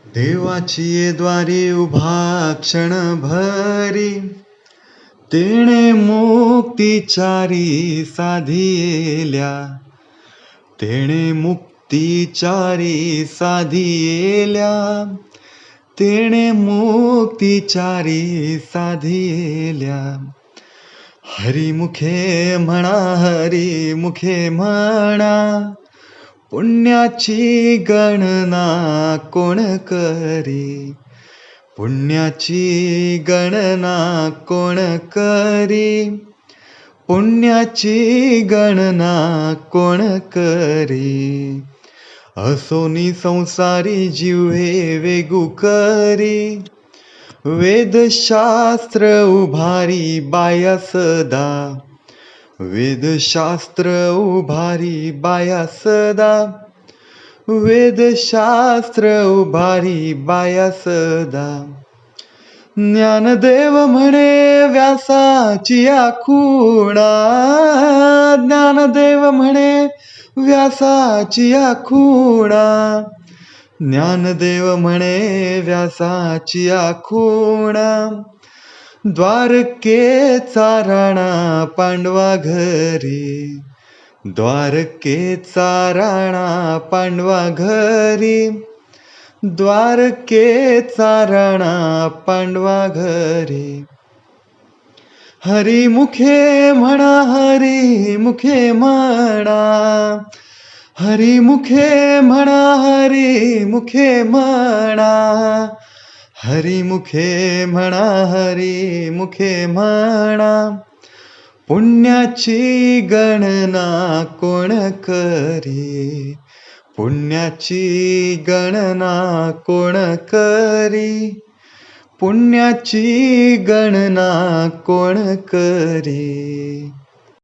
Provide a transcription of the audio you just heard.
देवाची ये द्वारी उभा क्षण भरी, तेणे मुक्तिचारी साधियेल्या, तेणे मुक्तिचारी साधियेल्या, तेणे मुक्तिचारी साधियेल्या. हरिमुखे म्हणा, हरिमुखे म्हणा, पुण्याची गणना कोण करी, पुण्याची गणना कोण करी, पुण्याची गणना कोण करी. असोनी संसारी जिव्हे वेगू करी, वेदशास्त्र उभारी बाया सदा, वेदशास्त्र उभारी बाया सदा, वेदशास्त्र उभारी बाया सदा. ज्ञानदेव म्हणे व्यासाची आखुणा, ज्ञानदेव म्हणे व्यासाची आखुणा, ज्ञानदेव म्हणे व्यासाची आखुणा. द्वारकेचा राणा पांडवा घरी, द्वारकेचा राणा पांडवा घरी, द्वारकेचा राणा पांडवा घरी. हरिमुखे म्हणा, हरिमुखे म्हणा, हरिमुखे म्हणा, हरिमुखे म्हणा, हरिमुखे म्हणा, हरिमुखे म्हणा. पुण्याची गणना कोण करी, पुण्याची गणना कोण करी, पुण्याची गणना कोण करी.